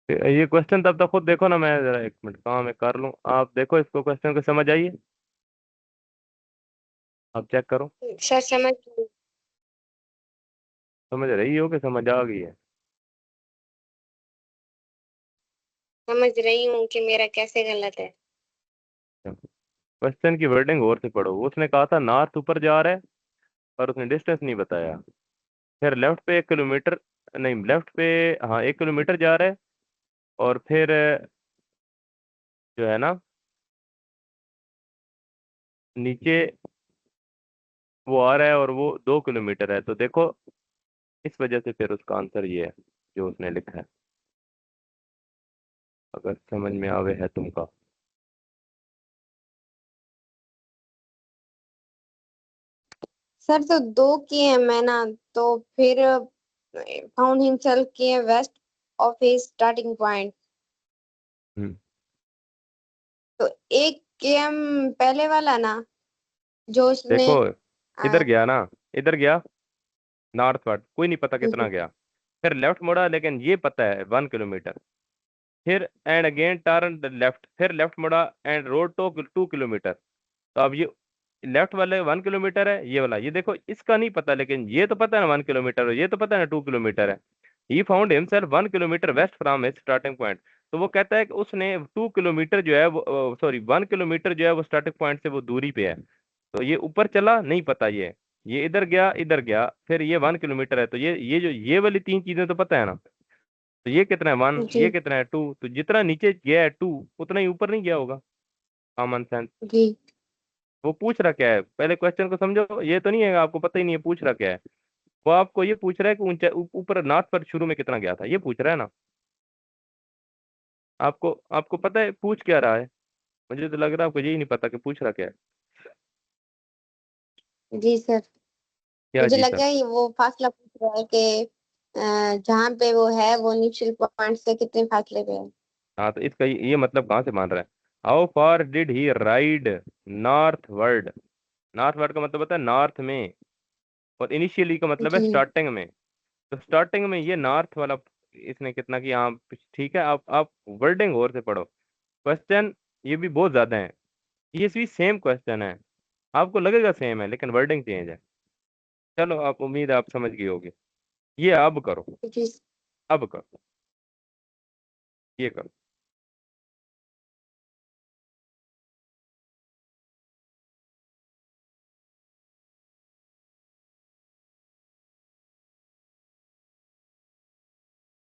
ये क्वेश्चन तब तक खुद देखो ना, मैं जरा 1 मिनट काम मैं कर लूँ, आप देखो इसको, क्वेश्चन को समझ आइए, आप चेक करो। सर समझ गई। समझ रही हो कि समझ आ गई है? समझ रही हूँ कि मेरा कैसे गलत है। क्वेश्चन की वर्डिंग और से पढ़ो। उसने कहा था नॉर्थ ऊपर जा रहा है, पर उसने डिस्टेंस नहीं बताया। फिर लेफ्ट पे 1 किलोमीटर, नहीं लेफ्ट पे, हाँ 1 किलोमीटर जा रहा है, और फिर जो है ना नीचे वो आ रहा है और वो 2 किलोमीटर है। तो देखो इस वजह से फिर उसका आंसर ये है जो उसने लिखा है, अगर समझ में आवे है तुमका। सर तो दो किए हैं मैं ना, तो फिर फाउंड हिमसेल्फ किए west of his starting point. Hmm. तो एक गेम पहले वाला ना, जो उसने देखो आ, इधर गया ना, इधर गया नॉर्थ वर्ड, कोई नहीं पता कितना जी गया। फिर लेफ्ट मुड़ा, लेकिन ये पता है 1 किलोमीटर। फिर एंड अगेन टर्न लेफ्ट, फिर लेफ्ट मुड़ा एंड रोड टू 2 किलोमीटर। तो अब ये लेफ्ट वाले 1 किलोमीटर है, ये वाला ये देखो इसका नहीं पता, लेकिन ये तो पता है ना 1 किलोमीटर, और ये तो पता है ना 2 किलोमीटर है। He found himself 1 kilometre west from his starting point. तो वो कहता है कि उसने 2 किलोमीटर जो है वो, सॉरी 1 किलोमीटर जो है वो स्टार्टिंग पॉइंट से वो दूरी पे है। तो ये ऊपर चला नहीं पता, ये इधर गया, इधर गया, फिर ये 1 किलोमीटर है। तो ये जो ये वाली तीन चीजें तो पता है ना। तो ये कितना है 1, जी ये कितना है 2, तो जितना नीचे गया है 2 उतना ही ऊपर नहीं गया होगा। Common sense. जी वो पूछ रहा क्या है, पहले क्वेश्चन को समझो, ये तो नहीं है आपको पता ही नहीं है पूछ रहा क्या है। वो आपको ये पूछ रहा है कि ऊंचा ऊपर नॉर्थ पर शुरू में कितना गया था, ये पूछ रहा है ना। आपको आपको पता है पूछ क्या रहा है। मुझे तो लग रहा है आपको यही नहीं पता कि पूछ रहा क्या है। जी सर। क्या मुझे जी सर। लगा ये वो फासला पूछ रहा है कि जहाँ पे वो है वो इनिशियल पॉइंट से कितने फासले पे है। हाँ तो इसका ये मतलब कहाँ से मान रहा है। How far did he ride north word. North word का मतलब होता है नॉर्थ में, और इनिशियली का मतलब है जी स्टार्टिंग में। तो स्टार्टिंग में ये नॉर्थ वाला इसने कितना किया, आप ठीक है, आप वर्डिंग और से पढ़ो। क्वेश्चन ये भी बहुत ज्यादा है, ये भी सेम क्वेश्चन है, आपको लगेगा सेम है लेकिन वर्डिंग चेंज है। चलो आप, उम्मीद है आप समझ गए होगे। ये अब करो, जी अब करो, ये करो।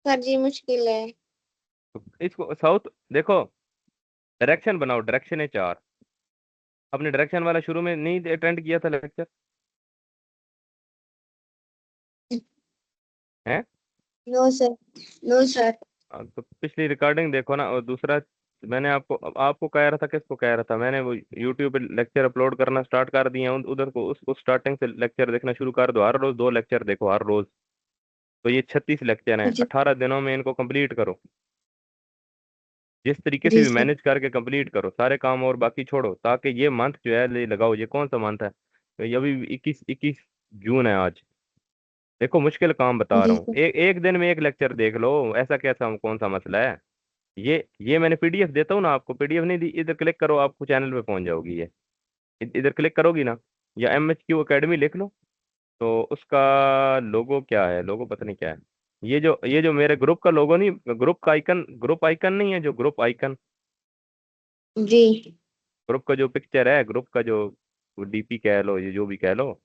सर जी मुश्किल है। तो इसको साउथ देखो, डायरेक्शन बनाओ, डायरेक्शन है 4। आपने डायरेक्शन वाला शुरू में नहीं अटेंड किया था लेक्चर है। No sir, no sir. तो पिछली रिकॉर्डिंग देखो ना। और दूसरा, मैंने आपको कह रहा था, किसको कह रहा था, मैंने वो यूट्यूब पे लेक्चर अपलोड करना स्टार्ट कर दिए हैं, उधर को उसको स्टार्टिंग से लेक्चर देखना शुरू कर दो, हर रोज 2 लेक्चर देखो हर रोज। तो ये 36 लेक्चर हैं, जी 18 दिनों में इनको कंप्लीट करो। जिस तरीके से जी भी सर। मैनेज करके कंप्लीट करो सारे काम, और बाकी छोड़ो, ताकि ये मंथ जो है ये लगाओ। ये कौन सा मंथ है, तो ये अभी 21 जून है आज। देखो मुश्किल काम बता रहा जी हूँ, सर। एक दिन में एक लेक्चर देख लो, ऐसा कैसा कौन सा मसला है। ये मैंने पीडीएफ देता हूँ ना आपको, पीडीएफ नहीं दी, इधर क्लिक करो आपको चैनल पे पहुंच जाओगी ये। इधर क्लिक करोगी ना, या MHQ एकेडमी लिख लो। तो उसका लोगो क्या है, लोगो पता नहीं क्या है। ये जो मेरे ग्रुप का लोगो नहीं, ग्रुप आइकन नहीं है, जो ग्रुप आइकन, जी ग्रुप का जो पिक्चर है, ग्रुप का जो डीपी कह लो, ये जो भी कह लो,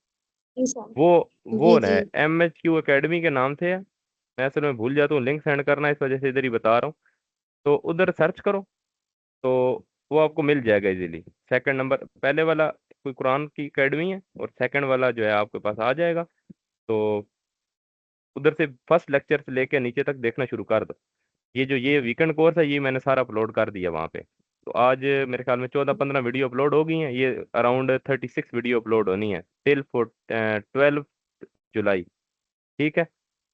जी सर। वो जी वो जी है MHQ एकेडमी के नाम से है। मैं असल में भूल जाता हूँ लिंक सेंड करना, इस वजह से इधर ही बता रहा हूँ। तो उधर सर्च करो, तो वो आपको मिल जाएगा इजीली। सेकंड नंबर पहले वाला कोई कुरान की एकेडमी है, और सेकंड वाला जो है आपके पास आ जाएगा। तो उधर से फर्स्ट लेक्चर से लेके नीचे तक देखना शुरू कर दो। ये वीकेंड कोर्स है, ये मैंने सारा अपलोड कर दिया वहाँ पे। तो आज मेरे ख्याल में 14-15 वीडियो अपलोड हो गई हैं, ये अराउंड 36 वीडियो अपलोड होनी है टिल 12 जुलाई। ठीक है।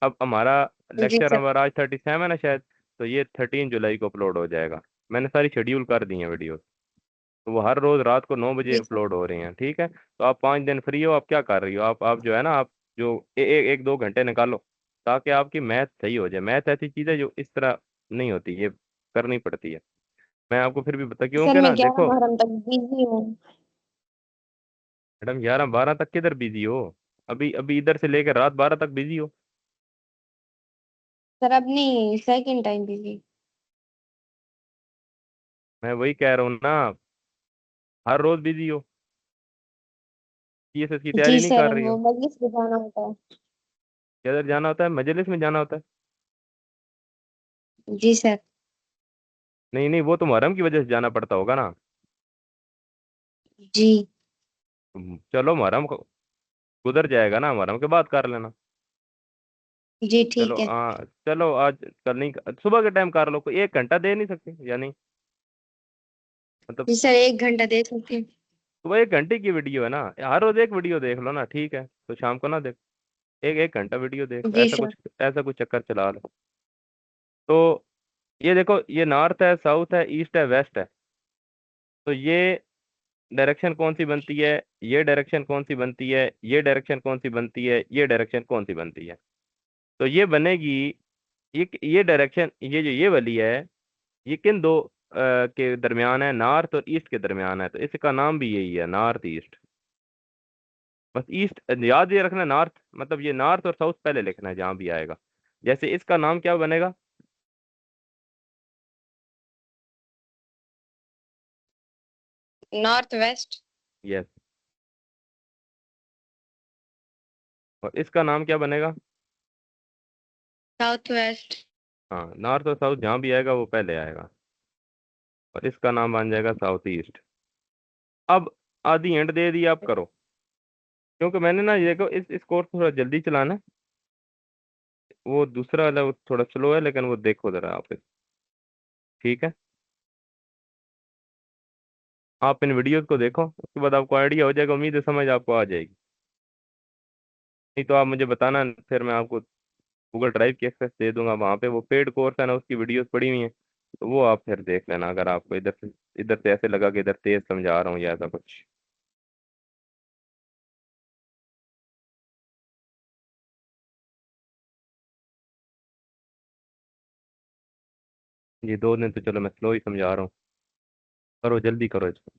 अब हमारा जी लेक्चर सर। नंबर आज 37 है शायद, तो ये 13 जुलाई को अपलोड हो जाएगा। मैंने सारी शेड्यूल कर दी है वीडियो, तो वो हर रोज रात को 9 बजे जी सर। अपलोड हो रही हैं। ठीक है, तो आप 5 दिन फ्री हो, आप क्या कर रही हो, आप जो है ना, आप जो एक दो घंटे निकालो, ताकि आपकी मैथ सही हो जाए। मैथ ऐसी चीज़ है जो इस तरह नहीं होती, ये करनी पड़ती है। मैं आपको फिर भी बता, सर क्योंकि मैं ना 11 देखो मुहर्रम तक बिजी हूँ। मैडम, 11-12 तक किधर बिजी हो, अभी अभी इधर से लेकर रात 12 तक बिजी हो। सर अब नहीं, सेकंड टाइम बिजी। मैं वही कह रहा हूँ ना, हर रोज बिजी हो, CSS की जी तैयारी नहीं सर, कर रही वो हो। मजलिस में जाना होता है। किधर जाना होता है, मजलिस में जाना होता है? जी सर। नहीं नहीं, वो तो मुहर्रम की वजह से जाना पड़ता होगा ना। जी। चलो मुहर्रम गुजर जाएगा ना, मुहर्रम के बाद कर लेना। जी चलो ठीक है। हाँ चलो, आज कल नहीं, सुबह के टाइम कर लो, कोई 1 घंटा दे नहीं सकते यानी, मतलब जी सर, 1 घंटा दे सकते हैं। सुबह 1 घंटे की वीडियो है ना, हर रोज एक वीडियो देख लो ना, ठीक है, तो शाम को ना देख, एक एक घंटा वीडियो देख लो, जी सर। ऐसा कुछ चक्कर चला लो। तो ये देखो, ये नॉर्थ है, साउथ है, ईस्ट है, वेस्ट है, तो ये डायरेक्शन कौन सी बनती है, ये डायरेक्शन कौन सी बनती है, ये डायरेक्शन कौन सी बनती है, ये डायरेक्शन कौन सी बनती है? तो ये बनेगी, ये डायरेक्शन, ये जो ये वाली है, ये किन दो के दरमियान है, नॉर्थ और ईस्ट के दरमियान है, तो इसका नाम भी यही है, नॉर्थ ईस्ट। बस ईस्ट याद ये रखना, नॉर्थ मतलब ये नॉर्थ और साउथ पहले लिखना है जहां भी आएगा। जैसे इसका नाम क्या बनेगा? North west. यस। और इसका नाम क्या बनेगा? South west. हाँ, नॉर्थ और साउथ जहां भी आएगा वो पहले आएगा, और इसका नाम बन जाएगा साउथ ईस्ट। अब आधी एंड दे दी, आप करो, क्योंकि मैंने ना ये देखो, इस कोर्स को थोड़ा जल्दी चलाना है, वो दूसरा वाला वो थोड़ा स्लो है, लेकिन वो देखो जरा आप, ठीक है? आप इन वीडियोस को देखो, उसके बाद आपको आइडिया हो जाएगा, उम्मीद है समझ आपको आ जाएगी। नहीं तो आप मुझे बताना, फिर मैं आपको गूगल ड्राइव की एक्सेस दे दूंगा, वहाँ पे वो पेड कोर्स है ना, उसकी वीडियोस पड़ी हुई हैं, तो वो आप फिर देख लेना, अगर आपको इधर से ऐसे लगा कि इधर तेज समझा रहा हूँ या ऐसा कुछ। ये 2 दिन तो चलो मैं स्लो ही समझा रहा हूँ, करो जल्दी करो इसको।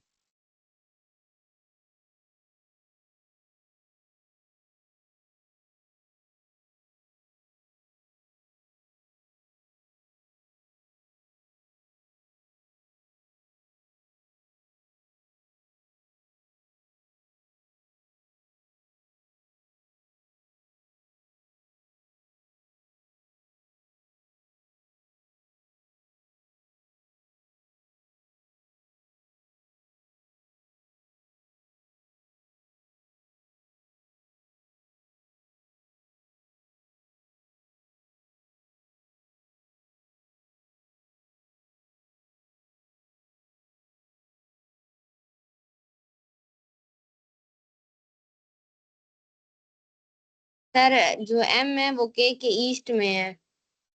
सर जो एम है वो के ईस्ट में है।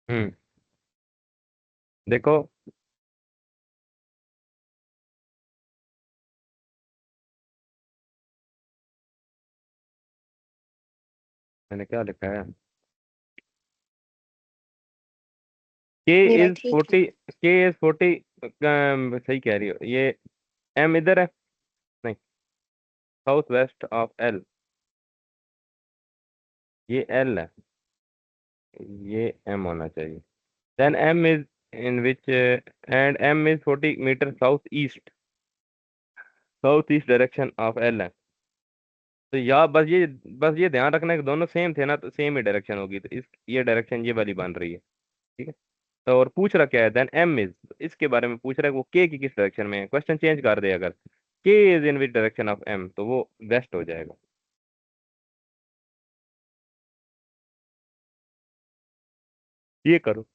हम्म। देखो, मैंने क्या लिखा है, के मेरा इज ठीक है। 40, सही कह रही हो, ये एम इधर है, नहीं, साउथ वेस्ट ऑफ एल, ये एल है, ये एम होना चाहिए। Then M is in which, and M is 40 metre south east direction of L है। तो या बस ये ध्यान रखना है कि दोनों सेम थे ना, तो सेम ही डायरेक्शन होगी, तो इस ये डायरेक्शन ये वाली बन रही है, ठीक है? तो और पूछ रहा क्या है, देन एम इज, इसके बारे में पूछ रहा है कि वो के की किस डायरेक्शन में है, क्वेश्चन चेंज कर दे, अगर K is in which direction of M, तो वो वेस्ट हो जाएगा। ये करो।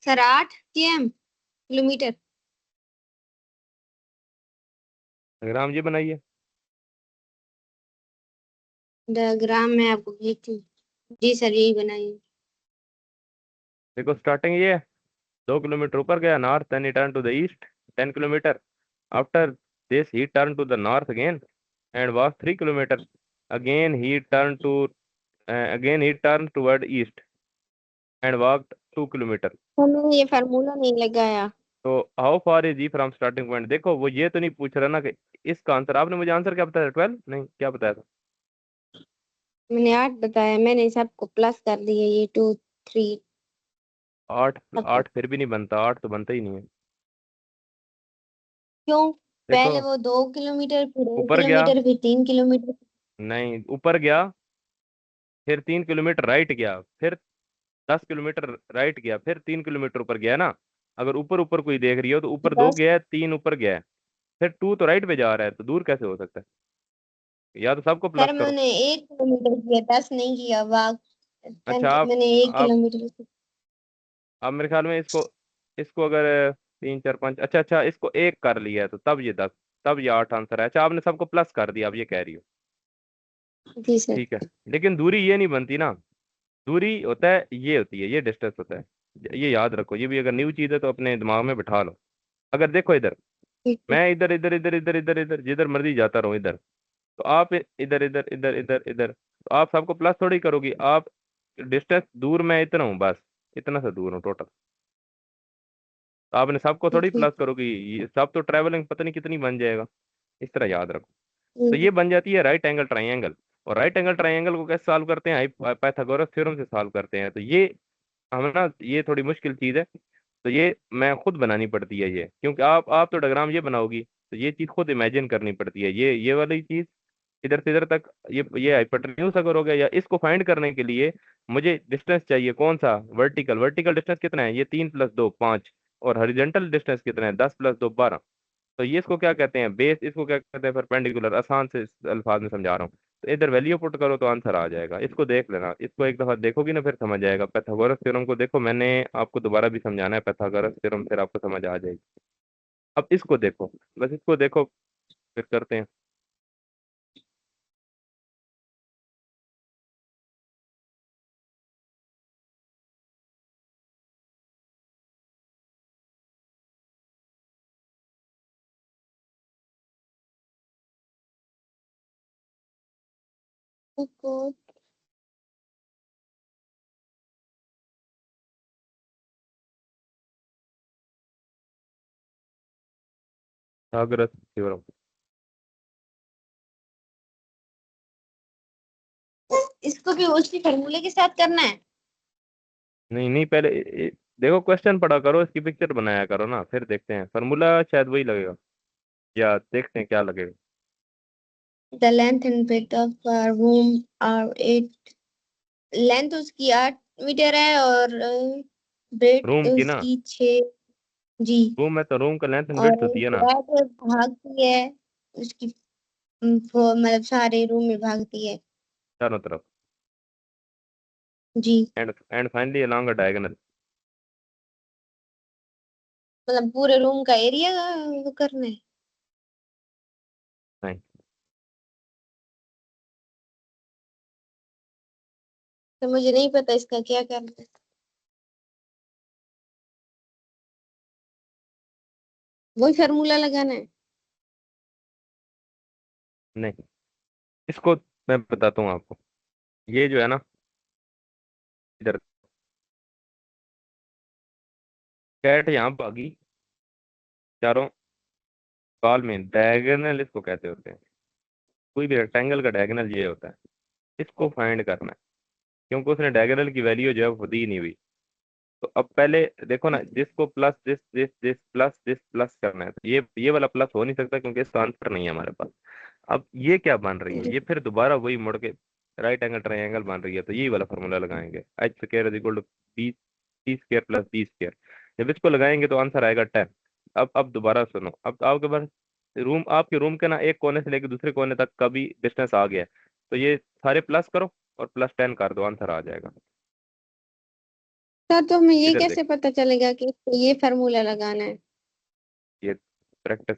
Sir 8 km kilometre. डायग्राम ये बनाइए। डायग्राम में आपको भेजती हूँ। जी सर यही बनाइए। देखो स्टार्टिंग ये है, 2 किलोमीटर ऊपर गया north, then he turn to the east 10 kilometre. After this he turn to the north again and walk 3 kilometre. Again he turn to again he turn toward east and walk 2 kilometre. तो मैंने ये फार्मूला नहीं लगाया। तो how far is he from starting point? देखो वो ये तो नहीं पूछ रहा ना कि इसका आंसर, आपने मुझे आंसर क्या बताया, 12 नहीं क्या बताया था? मैंने 8 बताया, मैंने सबको प्लस कर दिया, ये 2 3 आठ? सबको। आठ फिर भी नहीं बनता, आठ तो बनता ही नहीं है। क्यों? देखो पहले वो 2 किलोमीटर, फिर एक ऊपर गया, किलोमीटर फिर 3 किलोमीटर। नहीं ऊपर गया, फिर 3 किलोमीटर राइट गया, फिर 10 किलोमीटर राइट गया, फिर 3 किलोमीटर ऊपर गया ना। अगर ऊपर ऊपर कोई देख रही हो तो ऊपर दो दस। गया है, तीन ऊपर गया है, फिर टू तो राइट पे जा रहा है, तो दूर कैसे हो सकता है? या तो सबको प्लस सर करो। मैंने 1 किलोमीटर किया, 10 नहीं किया वाक। अच्छा आप मैंने एक आप किलोमीटर अब मेरे ख्याल में इसको इसको अगर 3 4 5, अच्छा अच्छा इसको एक कर लिया है तो तब ये 10, तब ये 8 आंसर है। अच्छा आपने सबको प्लस कर दिया, आप ये कह रही हो। जी सर। ठीक है, लेकिन दूरी ये नहीं बनती ना। दूरी होता है, ये होती है, ये डिस्टेंस होता है। ये याद रखो, ये भी अगर न्यू चीज है तो अपने दिमाग में बिठा लो। अगर देखो इधर, ठीक है। मैं इधर इधर इधर इधर इधर इधर जिधर मर्जी जाता रहूं इधर, तो आप इधर इधर इधर इधर इधर, तो आप सबको प्लस थोड़ी करोगी आप। डिस्टेंस दूर मैं इतना हूँ बस, इतना सा दूर हूँ टोटल। तो आपने सबको थोड़ी ठीक। प्लस करोगी, ये सब तो ट्रैवलिंग पता नहीं कितनी बन जाएगा। इस तरह याद रखो। तो ठीक। ये बन जाती है राइट एंगल ट्राइंगल। और राइट एंगल ट्राइंगल को कैसे सॉल्व करते हैं? पाइथागोरस थ्योरम से सॉल्व करते हैं। तो ये हम ना, ये थोड़ी मुश्किल चीज़ है। तो ये मैं खुद बनानी पड़ती है ये, क्योंकि आप तो डायग्राम ये बनाओगी, तो ये चीज़ खुद इमेजिन करनी पड़ती है। ये वाली चीज़ इधर से इधर तक, ये हाइपोटेन्यूज अगर हो गया, या इसको फाइंड करने के लिए मुझे डिस्टेंस चाहिए कौन सा? वर्टिकल। वर्टिकल डिस्टेंस कितना है? ये 3 + 2 5। और हॉरिजॉन्टल डिस्टेंस कितना है? 10 + 2 12। तो ये इसको क्या कहते हैं? बेस। इसको क्या कहते हैं? परपेंडिकुलर। आसान से इस अल्फाज में समझा रहा हूँ। तो इधर वैल्यू पुट करो तो आंसर आ जाएगा। इसको देख लेना, इसको एक दफा देखोगी ना फिर समझ जाएगा। पैथागोरस थ्योरम को देखो, मैंने आपको दोबारा भी समझाना है पैथागोरस थ्योरम, फिर आपको समझ आ जाएगी। अब इसको देखो, बस इसको देखो, फिर करते हैं। है। Pythagoras theorem. इसको भी उसी फार्मूले के साथ करना है। नहीं नहीं, पहले देखो क्वेश्चन पढ़ा करो, इसकी पिक्चर बनाया करो ना, फिर देखते हैं। फॉर्मूला शायद वही लगेगा, या देखते हैं क्या लगेगा। The length and breadth of room are 8। Length उसकी 8 मीटर है और ब्रेड्थ रूम की ना? उसकी 6। जी। रूम है तो रूम का लेंथ एंड और विड्थ होती है ना, फ्लैट भागती है उसकी, मतलब सारे रूम में भागती है। चारों तरफ। जी। And finally along a diagonal. मतलब पूरे रूम का एरिया वो करना है। नहीं, तो मुझे नहीं पता इसका क्या करना है। वही फार्मूला लगाना है। नहीं, इसको मैं बताता हूँ आपको। ये जो है ना, इधर कैट यहाँ भागी चारों कॉल में, डायगोनल इसको कहते होते हैं। कोई भी रेक्टेंगल का डायगोनल ये होता है। इसको फाइंड करना है, क्योंकि उसने डायगोनल की वैल्यू जो है वो दी नहीं हुई। तो अब पहले देखो ना, जिसको plus this plus this plus करना है, तो ये वाला प्लस हो नहीं सकता क्योंकि इसका आंसर नहीं है हमारे पास। अब ये क्या बन रही है? ये फिर दोबारा वही मुड़ के राइट एंगल ट्राइंगल बन रही है। तो यही वाला फॉर्मूला लगाएंगे, H square is equal to B C square plus B square. जब इसको लगाएंगे तो आंसर आएगा 10। अब दोबारा सुनो, अब आपके पास रूम, आपके रूम के ना एक कोने से लेकर दूसरे कोने तक का भी डिस्टेंस आ गया है। तो ये सारे प्लस करो और +10 कर दो, आंसर आ जाएगा। सर तो हमें ये इधर देख, कैसे पता चलेगा कि इसको ये फार्मूला लगाना है? ये प्रैक्टिस,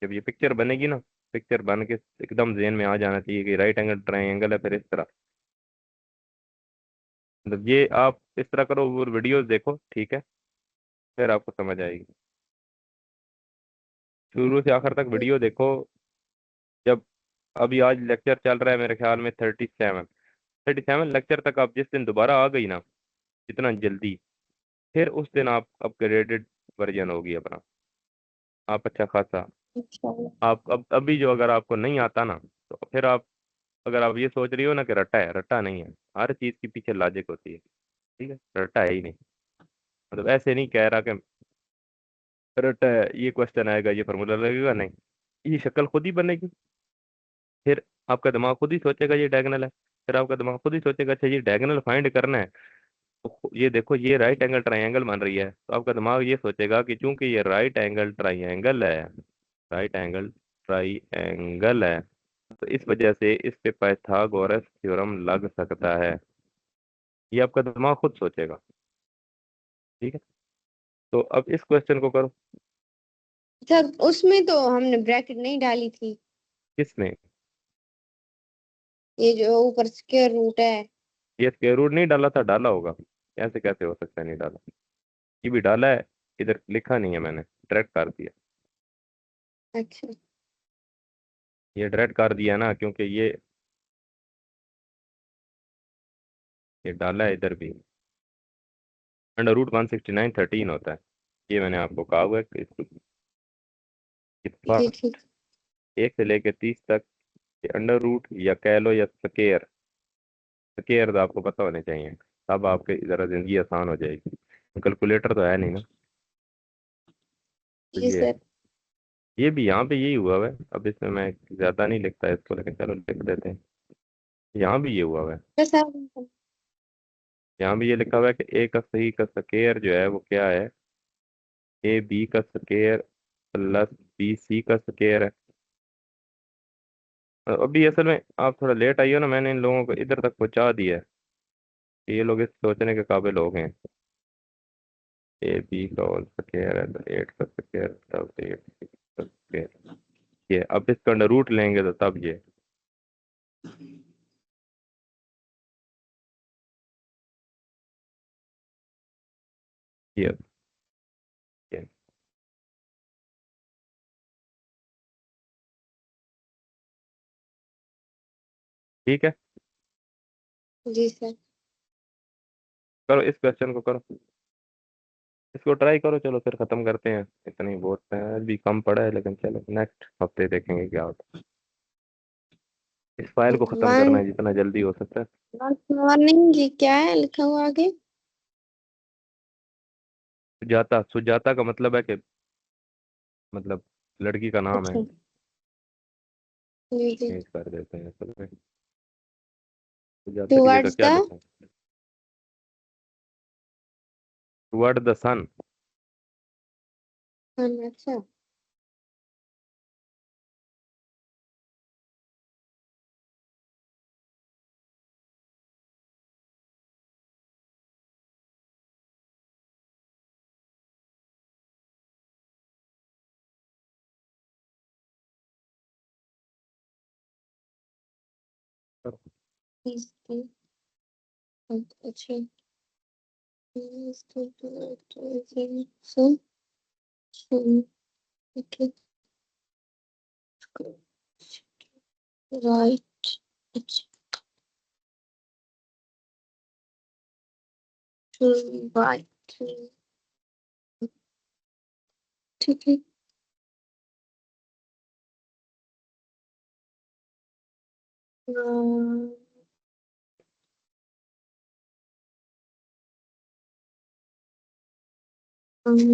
जब ये पिक्चर बनेगी ना, पिक्चर बन के एकदम जेहन में आ जाना चाहिए कि राइट एंगल ट्राइंगल है, फिर इस तरह, मतलब ये आप इस तरह करो, वो वीडियोस देखो, ठीक है, फिर आपको समझ आएगी। शुरू से आखिर तक वीडियो देखो। जब अभी आज लेक्चर चल रहा है मेरे ख्याल में 37 लेक्चर तक, आप जिस दिन दोबारा आ गई ना, जितना जल्दी, फिर उस दिन आप अपग्रेडेड वर्जन होगी अपना, आप अच्छा खासा, अच्छा। आप अब अभी जो अगर आपको नहीं आता ना, तो फिर आप, अगर आप ये सोच रही हो ना कि रट्टा है, रट्टा नहीं है, हर चीज के पीछे लॉजिक होती है, ठीक है, रट्टा है ही नहीं, मतलब ऐसे नहीं कह रहा कि रट्टा है, ये क्वेश्चन आएगा, ये फार्मूला लगेगा, नहीं, ये शक्ल खुद ही बनेगी, फिर आपका दिमाग खुद ही सोचेगा ये डायगोनल है, फिर आपका दिमाग खुद ही सोचेगा अच्छा ये डायगोनल फाइंड करना है, तो ये देखो ये राइट एंगल ट्राइंगल बन रही है, तो आपका दिमाग ये सोचेगा कि चूंकि ये राइट एंगल ट्राइंगल है, राइट एंगल ट्राइंगल है, तो इस वजह से इस पे पाइथागोरस थ्योरम लग सकता है, ये आपका दिमाग खुद सोचेगा, ठीक है। तो अब इस क्वेश्चन को करो। सर उसमें तो हमने ब्रैकेट नहीं डाली थी। किसमें? ये जो ऊपर स्क्वायर रूट है। ये स्क्वायर रूट नहीं डाला था, डाला होगा, ऐसे कैसे हो सकता है नहीं डाला, ये भी डाला है, इधर लिखा नहीं है मैंने, डायरेक्ट कर दिया, अच्छा। ये डायरेक्ट कर दिया ना, क्योंकि ये डाला है इधर भी, √169 होता है, ये मैंने आपको कहा हुआ है कि इस जी ठीक। 1 से लेकर 30 तक, ये अंडर रूट या कह लो या स्केयर, स्केयर तो आपको पता होने चाहिए, तब आपके ज़रा ज़िंदगी आसान हो जाएगी, कैलकुलेटर तो है नहीं ना, तो जी ये सर। ये भी यहाँ पे यही हुआ हुआ है, अब इसमें मैं ज़्यादा नहीं लिखता इसको, लेकिन चलो लिख देते हैं, यहाँ भी ये हुआ हुआ है, तो सर यहाँ भी ये लिखा हुआ है कि ए का सही का स्केयर जो है वो क्या है, ए बी का स्केयर प्लस बी सी का स्केयर है। अभी असल में आप थोड़ा लेट आई हो ना, मैंने इन लोगों को इधर तक पहुंचा दिया है कि ये लोग इस सोचने के काबिल हो गए हैं, ए बी का होल स्क्वायर है तो 8 का स्क्वायर तब 8 का स्क्वायर, ये अब इसका अंडर रूट लेंगे तो तब ये ये ठीक है। जी सर। करो इस क्वेश्चन को करो, इसको ट्राई करो, चलो फिर खत्म करते हैं, इतनी बहुत है भी कम पड़ा है, लेकिन चलो नेक्स्ट हफ्ते देखेंगे क्या होता है, इस फाइल को खत्म वन करना है जितना जल्दी हो सकता है। मॉर्निंग ये क्या है लिखा हुआ आगे? सुजाता, सुजाता का मतलब है कि, मतलब लड़की का नाम है, अच्छा। जी जी। चेंज कर देते हैं असल में, सुजाता की जगह टुवर्ड्स क्या द। लिखूं, टुवर्ड द सन, अच्छा। Is the अच्छा। Is the director so okay right it's to right ठीक है।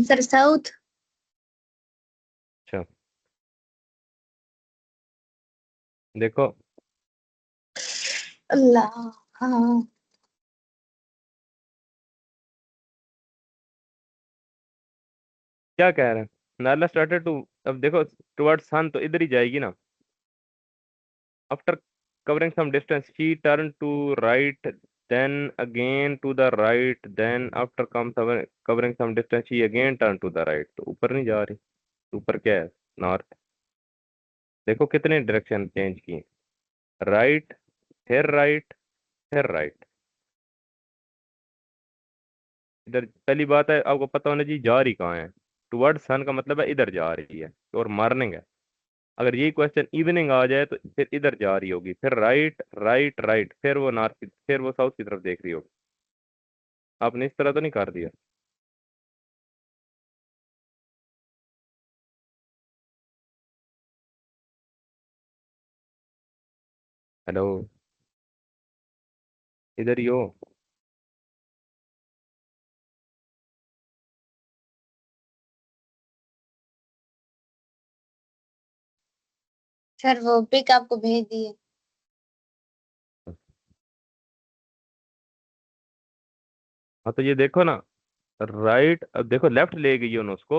Sir south. अच्छा देखो, अल्लाह। हाँ। क्या कह रहे हैं, नाला स्टार्टेड टू, अब देखो टुवर्ड्स सन तो इधर ही जाएगी ना, after covering some distance she turn to right then again to the right, then after covering some distance she again turn to the right। तो ऊपर नहीं जा रही, ऊपर क्या है, नॉर्थ। देखो कितने डायरेक्शन चेंज किए, राइट, फिर राइट, फिर राइट। इधर पहली बात है आपको पता होना चाहिए जा रही कहाँ है। टुवर्ड सन का मतलब है इधर जा रही है और मॉर्निंग है। अगर यही क्वेश्चन इवनिंग आ जाए तो फिर इधर जा रही होगी, फिर राइट राइट राइट, फिर वो नॉर्थ की, फिर वो साउथ की तरफ देख रही होगी। आपने इस तरह तो नहीं कर दिया। हेलो, इधर ही हो। सर वो पिक आपको भेज दिए। हाँ तो ये देखो ना, राइट, अब देखो लेफ्ट ले गई हो ना उसको।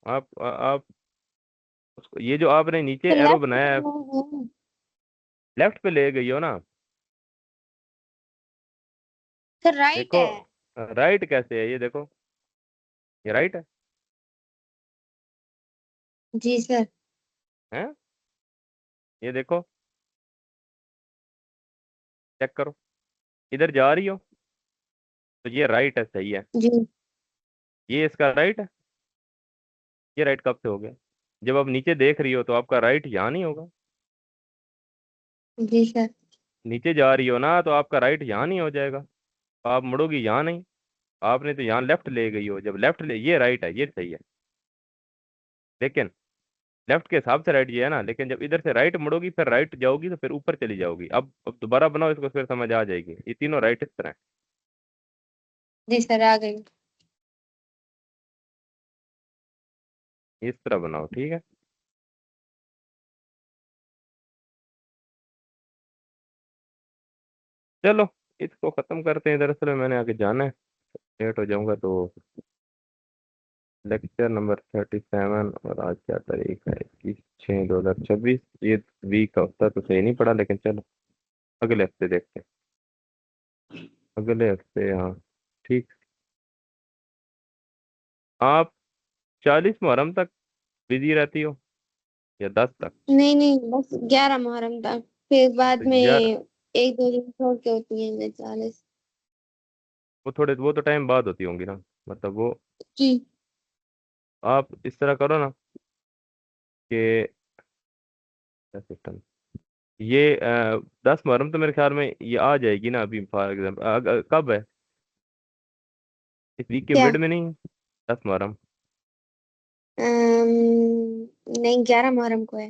आप उसको, ये जो आपने नीचे तो एरो लेफ्ट बनाया है, लेफ्ट पे ले गई हो ना। सर राइट देखो, है। राइट कैसे है, ये देखो, ये राइट जी सर। है, ये देखो, चेक करो, इधर जा रही हो तो ये राइट है, सही है। जी। ये इसका राइट है, ये राइट कब से हो गया? जब आप नीचे देख रही हो तो आपका राइट यहाँ नहीं होगा। जी सर। नीचे जा रही हो ना तो आपका राइट यहाँ नहीं हो जाएगा, तो आप मुड़ोगी यहाँ नहीं। आपने तो यहाँ लेफ्ट ले गई हो, जब लेफ्ट ले, ये राइट है, ये सही है। लेकिन लेफ्ट के हिसाब से राइट ये है ना, लेकिन जब इधर से राइट मुड़ोगी फिर राइट जाओगी तो फिर ऊपर चली जाओगी। अब दोबारा बनाओ इसको, फिर समझ आ जाएगी। ये तीनों राइट इस तरह है। जी सर आ गई। इस तरह बनाओ, ठीक है। चलो इसको खत्म करते हैं, दरअसल में मैंने आगे जाना है, लेट हो जाऊंगा तो। लेक्चर नंबर 37, और आज क्या तारीख है, 21/6/2026। ये वीक का होता तो सही नहीं पड़ा, लेकिन चलो अगले हफ्ते देखते हैं। अगले हफ्ते, हाँ ठीक। आप 40 मुहर्रम तक बिजी रहती हो या 10 तक? नहीं नहीं, बस 11 मुहर्रम तक, फिर बाद तो में यार, 1-2 दिन छोड़ के होती है 40। वो तो टाइम बाद होती होंगी ना, मतलब वो। जी। आप इस तरह करो ना कि सिस्टम, ये 10 मुहर्रम तो मेरे ख्याल में ये आ जाएगी ना अभी, फॉर एग्जाम्पल कब है, इस वीक के क्या? मिड में नहीं है 10 मुहर्रम? नहीं, 11 मुहर्रम को है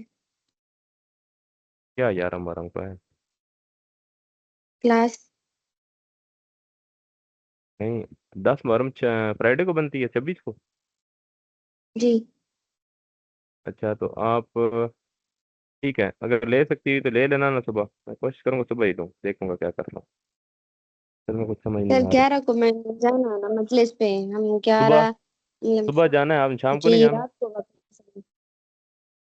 क्या 11 मुहर्रम को है? क्लास। नहीं, 10 मुहर्रम फ्राइडे को बनती है, 26 को। जी। अच्छा तो आप, ठीक है, अगर ले सकती है तो ले लेना ना सुबह। मैं कोशिश करूंगा सुबह ही लूँ, देखूंगा क्या करना। फिर में कुछ समझ नहीं सर आ रही। 11 को मैं जाना है ना मजलिस पे, हम सुबह, 11 मतलब सुबह जाना है, आप शाम को नहीं जी जाना? रात को वापस।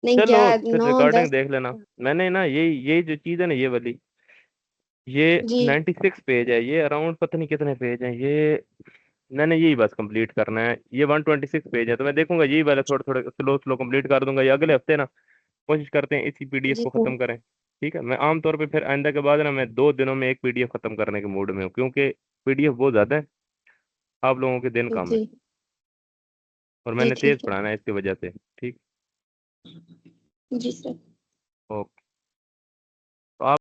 नहीं, चलो ग्यारह फिर नौ रिकॉर्डिंग 10। देख लेना। मैंने ना ये जो चीज़ है ना, ये वाली, ये जी 96 पेज है, ये अराउंड पता नहीं कितने पेज हैं ये। मैंने यही बस कंप्लीट करना है, ये 126 पेज है, तो मैं देखूंगा यही वाला थोड़े थोड़े स्लो स्लो कंप्लीट कर दूंगा, ये अगले हफ्ते ना कोशिश करते हैं इसी पीडीएफ जी को सर। खत्म करें। ठीक है, मैं आमतौर पे फिर आइंदा के बाद ना मैं 2 दिनों में एक पीडीएफ खत्म करने के मूड में हूँ, क्योंकि पीडीएफ बहुत ज्यादा है, आप लोगों के दिन कम है, जी। और जी मैंने तेज ठीक है। पढ़ाना है इसकी वजह से। ठीक। जी सर। ओके। तो आप